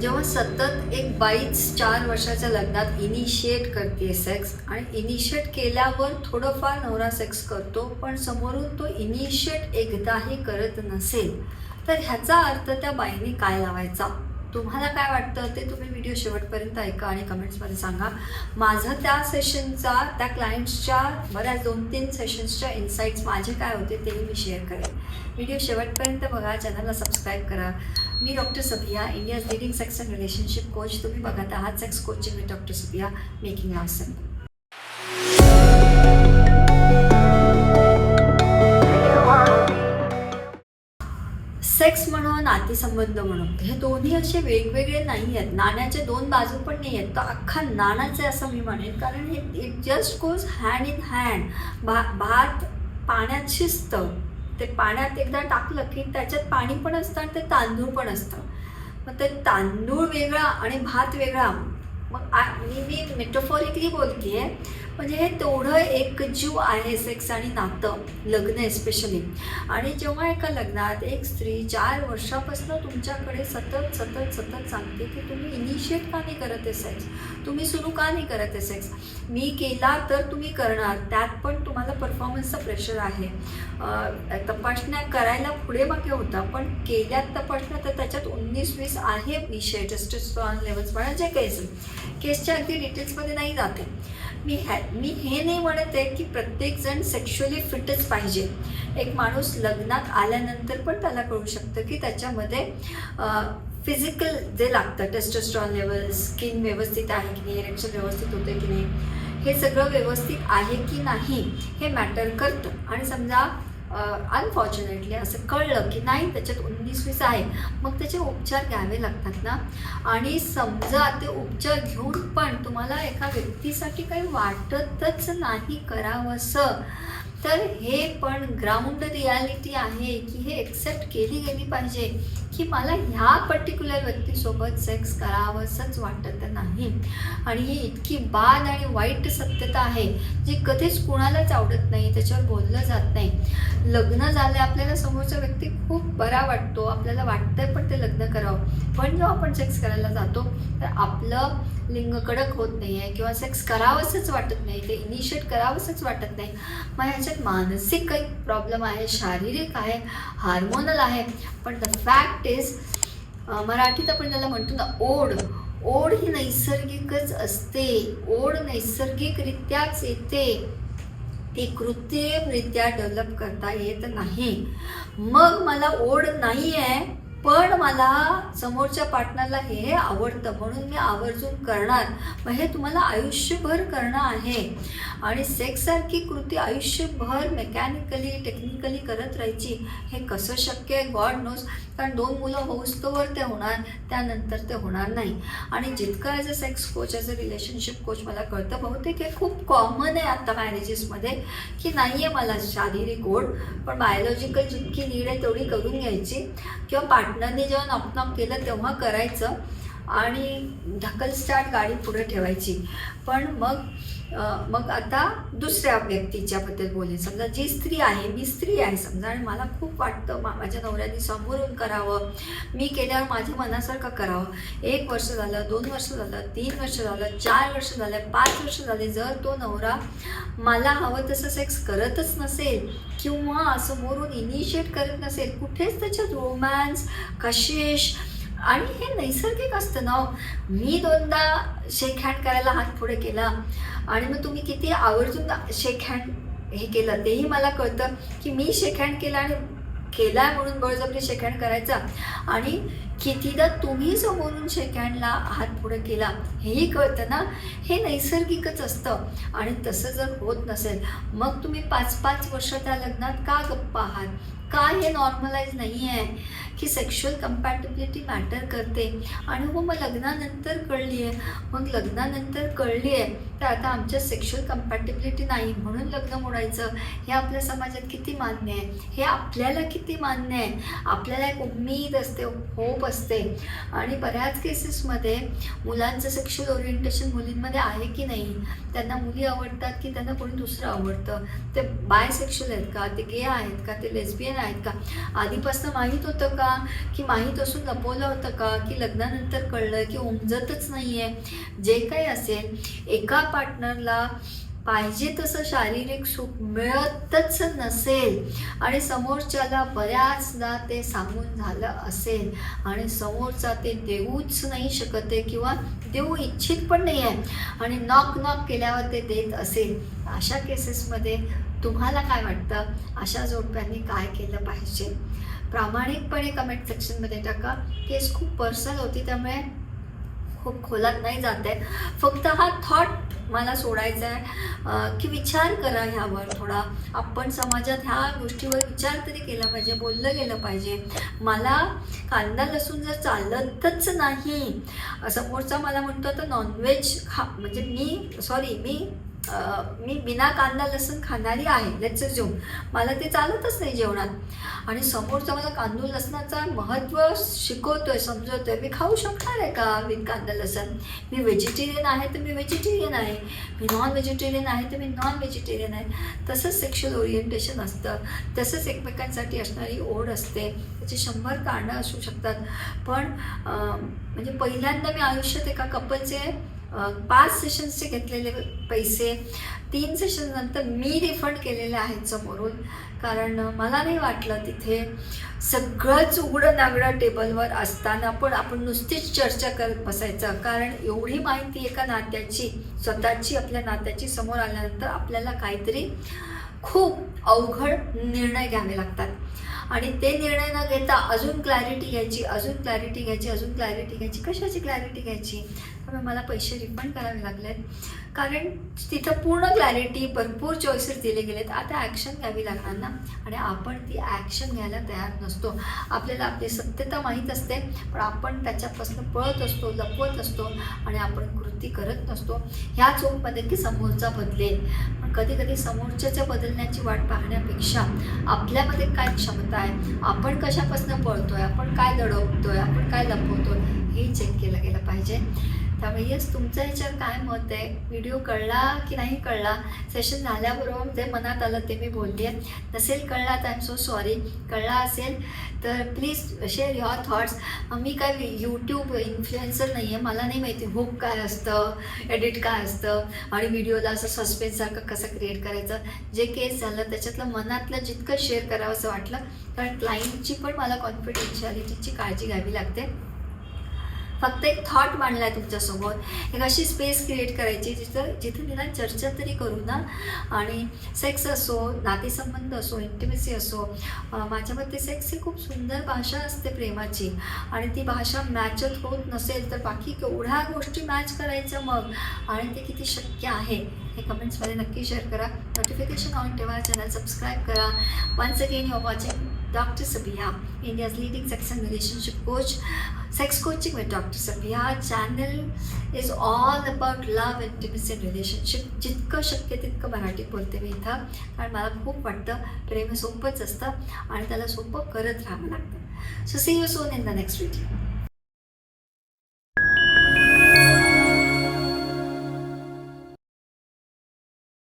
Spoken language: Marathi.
जेव्हा सतत एक बाईच 4 वर्षाच्या लग्नात इनिशिएट करते सेक्स आणि इनिशिएट केल्यावर थोडंफार नवरा सेक्स करतो, पण समोरून तो इनिशिएट एकदाही करत नसेल तर ह्याचा अर्थ त्या बाईने काय लावायचा? तुम्हाला काय वाटतं ते तुम्ही व्हिडिओ शेवटपर्यंत ऐका आणि कमेंट्समध्ये सांगा. माझं त्या सेशनचा, त्या क्लायंट्सच्या बऱ्याच 2-3 सेशन्सच्या इन्साईट्स माझे काय होते तेही मी शेअर करेन. व्हिडिओ शेवटपर्यंत बघा, चॅनलला सबस्क्राईब करा. मी doctor Sabia, India's leading sex and relationship coach. तुम्ही बघत आहात sex coaching with doctor Sabia, making love simple. Sex म्हणो, नातेसंबंध म्हणो, हे दोन्ही असे वेगवेगळे नाही आहेत. नाण्याचे 2 बाजू पण नाही आहेत. तर अख्खा नाण्याचे असं मी म्हणेन, कारण it just goes hand in hand. भात पाण्यात शिजतं. ते पाण्यात एकदा टाकलं की त्याच्यात पाणी पण असतं आणि ते तांदूळ पण असतं. मग ते तांदूळ वेगळा आणि भात वेगळा. मग मी मेटाफॉरिकली बोलते आहे, म्हणजे हे तेवढं एकजीव आहे सेक्स आणि नातं, लग्न एस्पेशली. आणि जेव्हा एका लग्नात एक स्त्री 4 वर्षापासून तुमच्याकडे सतत सांगते की तुम्ही इनिशिएट का नाही करत आहे सेक्स, तुम्ही सुरू का नाही करत आहे सेक्स, मी केला तर तुम्ही करणार, त्यात पण तुम्हाला परफॉर्मन्सचा प्रेशर आहे. तपासण्या करायला पुढे मागे होता, पण केल्यात तपासण्या तर त्याच्यात 19-20 आहे विषय, टेस्टोस्टेरॉन लेवल्स म्हणा, जे केसच्या अगदी डिटेल्समध्ये नाही जाते. मी हे नाही म्हणत आहे की प्रत्येकजण सेक्शुअली फिटच पाहिजे. एक माणूस लग्नात आल्यानंतर पण त्याला कळू शकतं की त्याच्यामध्ये फिजिकल जे लागतं, टेस्टोस्टेरॉन लेवल, स्किन व्यवस्थित आहे की नाही, इरेक्शन व्यवस्थित होते की नाही, हे सगळं व्यवस्थित आहे की नाही हे मॅटर करतं. आणि समजा अनफॉर्च्युनेटली असं कळलं की नाही त्याच्यात 19-20 आहे, मग त्याचे उपचार घ्यावे लागतात ना. आणि समजा ते उपचार घेऊन पण तुम्हाला एका व्यक्तीसाठी काही वाटतच नाही करावंसं, तर हे पण ग्राउंड रियालिटी आहे की हे एक्सेप्ट केली गेली पाहिजे की मला ह्या पर्टिक्युलर व्यक्तीसोबत सेक्स करावंसंच वाटत नाही. आणि ही इतकी बाद आणि वाईट सत्यता आहे जी कधीच कुणालाच आवडत नाही, त्याच्यावर बोललं जात नाही. लग्न झालं, आपल्याला समोरचा व्यक्ती खूप बरा वाटतो, आपल्याला वाटतंय पण ते लग्न करावं, पण जेव्हा आपण सेक्स करायला जातो तर आपलं लिंग कडक होत नाही आहे किंवा सेक्स करावंसंच वाटत नाही, ते इनिशिएट करावंसंच वाटत नाही. मग ह्याच्यात मानसिक काही प्रॉब्लेम आहे, शारीरिक आहे, हार्मोनल आहे. पण द फॅक्ट इज, मराठीत आपण त्याला म्हणतो ना ओढ ही नैसर्गिकच असते. ओढ नैसर्गिकरित्याच येते, ती कृत्रिमरित्या डेव्हलप करता येत नाही. मग मला ओढ नाही आहे, पण मला समोरच्या पार्टनरला हे आवडतं म्हणून मी आवर्जून करणार. मग हे तुम्हाला आयुष्यभर करणं आहे. आणि सेक्ससारखी कृती आयुष्यभर मेकॅनिकली टेक्निकली करत राहायची, हे कसं शक्य आहे गॉड नोज. कारण 2 मुलं होऊस्तोवर ते होणार, त्यानंतर ते होणार नाही. आणि जितकं as a sex coach, as a relationship coach मला कळतं, बहुतेक हे खूप कॉमन आहे आता मॅरेजेसमध्ये की नाही आहे मला शारीरिक ओढ, पण बायोलॉजिकल जितकी नीड आहे तेवढी करून घ्यायची, किंवा पार्टनरने जेव्हा नॉक केलं तेव्हा करायचं आणि ढकल स्टार्ट गाडी पुढे ठेवायची. पण मग आता दुसऱ्या व्यक्तीच्याबद्दल बोलेन. समजा जी स्त्री आहे, मी स्त्री आहे समजा, आणि मला खूप वाटतं माझ्या नवऱ्याने समोरून करावं, मी केल्यावर माझ्या मनासारखं करावं. 1 वर्ष झालं, 2 वर्ष झालं, 3 वर्ष झालं, 4 वर्ष झाले, 5 वर्ष झाले, जर तो नवरा मला हवं तसं सेक्स करतच नसेल किंवा समोरून इनिशिएट करत नसेल, कुठेच त्याच्यात रोमॅन्स, कशिश, आणि हे नैसर्गिक असतं ना. मी 2दा शेक हँड करायला हात पुढे केला आणि मग तुम्ही किती आवर्जून शेक हँड हे केलं तेही मला कळतं की मी शेक हँड केला आणि केला म्हणून बळजबरी शेक हँड करायचा, आणि कितीदा तुम्ही समोरून शेक हँडला हात पुढे केला हेही कळतं ना. हे नैसर्गिकच असतं. आणि तसं जर होत नसेल, मग तुम्ही 5-5 वर्ष त्या लग्नात का गप्प आहात? का हे नॉर्मलाइज नाही आहे की सेक्शुअल कंपॅटिबिलिटी मॅटर करते? आणि हो, मग लग्नानंतर कळली आहे, मग लग्नानंतर कळली आहे तर आता आमच्या सेक्शुअल कंपॅटिबिलिटी नाही म्हणून लग्न मोडायचं, हे आपल्या समाजात किती मान्य आहे? हे आपल्याला किती मान्य आहे? आपल्याला एक उम्मीद असते, होप असते. आणि बऱ्याच केसेसमध्ये मुलांचं सेक्शुअल ओरिएंटेशन मुलींमध्ये आहे की नाही, त्यांना मुली आवडतात की त्यांना कोणी दुसरं आवडतं, ते बायसेक्शुअल आहेत का, ते गे आहेत का, ते लेस्बियन आहेत का, आधीपासून माहीत होतं का, की माहीत असून लपवलं होतं का, की लग्नानंतर कळलं, की उमजतच नाही आहे. जे काही असेल, एका पार्टनरला पाहिजे तसं शारीरिक सुख मिळतच नसेल आणि समोरच्याला बऱ्याचदा ते सांगून झालं असेल आणि समोरचा ते देऊच नाही शकत आहे किंवा देऊ इच्छित पण नाही आहे आणि नॉक केल्यावर ते देत असेल, अशा केसेसमध्ये तुम्हाला काय वाटतं, अशा जोडप्यांनी काय केलं पाहिजे? प्रामाणिकपणे कमेंट सेक्शनमध्ये टाका. केस खूप पर्सनल होती, त्यामुळे खूप खोलात नाही जात आहे. फक्त हा थॉट मला सोडायचा आहे की विचार करा ह्यावर थोडा. आपण समाजात ह्या गोष्टीवर विचार तरी केला पाहिजे, बोललं गेलं पाहिजे. मला कांदा लसूण जर चालतच नाही, समोरचा मला म्हणतो तर नॉनव्हेज खा, म्हणजे मी बिना कांदा लसूण खाणारी आहे, लेट्स अज्यूम, मला ते चालतच नाही जेवणात, आणि समोरचा मला कांदा लसणाचा महत्त्व शिकवतोय, समजवतोय, मी खाऊ शकणार आहे का विथ कांदा लसण? मी व्हेजिटेरियन आहे तर मी व्हेजिटेरियन आहे, मी नॉन व्हेजिटेरियन आहे तर मी नॉन व्हेजिटेरियन आहे. तसंच सेक्शुअल ओरिएंटेशन असतं, तसंच एकमेकांसाठी असणारी ओढ असते, त्याची 100 कारणं असू शकतात. पण म्हणजे पहिल्यांदा मी आयुष्यात एका कपलचे 5 सेशन्सचे घेतलेले पैसे 3 सेशननंतर मी रिफंड केलेले आहेत समोरून, कारण मला नाही वाटलं तिथे सगळंच उघडं नागडं टेबलवर असताना पण आपण नुसतीच चर्चा करत बसायचं. कारण एवढी माहिती एका नात्याची, स्वतःची, आपल्या नात्याची समोर आल्यानंतर आपल्याला काहीतरी खूप अवघड निर्णय घ्यावे लागतात आणि ते निर्णय न घेता अजून क्लॅरिटी घ्यायची, कशाची क्लॅरिटी घ्यायची? त्यामुळे मला पैसे रिफंड करावे लागलेत, कारण तिथं पूर्ण क्लॅरिटी, भरपूर चॉईसेस दिले गेलेत. आता ॲक्शन घ्यावी लागणार ना, आणि आपण ती ॲक्शन घ्यायला तयार नसतो. आपल्याला आपली सत्यता माहीत असते, पण आपण त्याच्यापासून पळत असतो, लपवत असतो आणि आपण कृती करत नसतो. ह्या चोपमध्ये की समोरचा बदलेल, पण कधी समोरच्याच्या बदलण्याची वाट पाहण्यापेक्षा आपल्यामध्ये काय क्षमता आहे, आपण कशापासून पळतोय, आपण काय दडवतोय, आपण काय लपवतोय, हे चेक केलं गेलं पाहिजे. त्यामुळे येस, तुमचं ह्याच्यावर काय मत आहे? व्हिडिओ कळला की नाही कळला? सेशन झाल्याबरोबर जे मनात आलं ते मी बोलली आहे. नसेल कळला तर आय एम सो सॉरी. कळला असेल तर प्लीज शेअर युअर थॉट्स. मी काय यूट्यूब इन्फ्लुएन्सर नाही आहे, मला नाही माहिती हुक काय असतं, एडिट काय असतं आणि व्हिडिओला असं सस्पेन्ससारखं कसं क्रिएट करायचं. जे केस झालं त्याच्यातलं मनातलं जितकं शेअर करावं असं वाटलं, कारण क्लायंटची पण मला कॉन्फिडेन्शियालिटीची काळजी घ्यावी लागते. फक्त एक थॉट मांडला आहे तुमच्यासमोर, एक अशी स्पेस क्रिएट करायची जिथं निदान चर्चा तरी करू ना. आणि सेक्स असो, नातेसंबंध असो, इंटिमेसी असो, माझ्या मते सेक्स ही खूप सुंदर भाषा असते प्रेमाची, आणि ती भाषा मॅचच होत नसेल तर बाकी केवढ्या गोष्टी मॅच करायच्या मग, आणि ते किती शक्य आहे हे कमेंट्समध्ये नक्की शेअर करा. नोटिफिकेशन ऑन ठेवा, चॅनल सबस्क्राईब करा. Once again you are watching Dr. Sabiha, India's leading sex and relationship coach, sex coaching with Dr. Sabiha. Channel is all about love, intimacy and relationship. जितकं शक्य तितकं मराठीत बोलते मी इथं, कारण मला खूप वाटतं प्रेम सोपंच असतं आणि त्याला सोपं करत राहावं लागतं. So see you soon in the next video.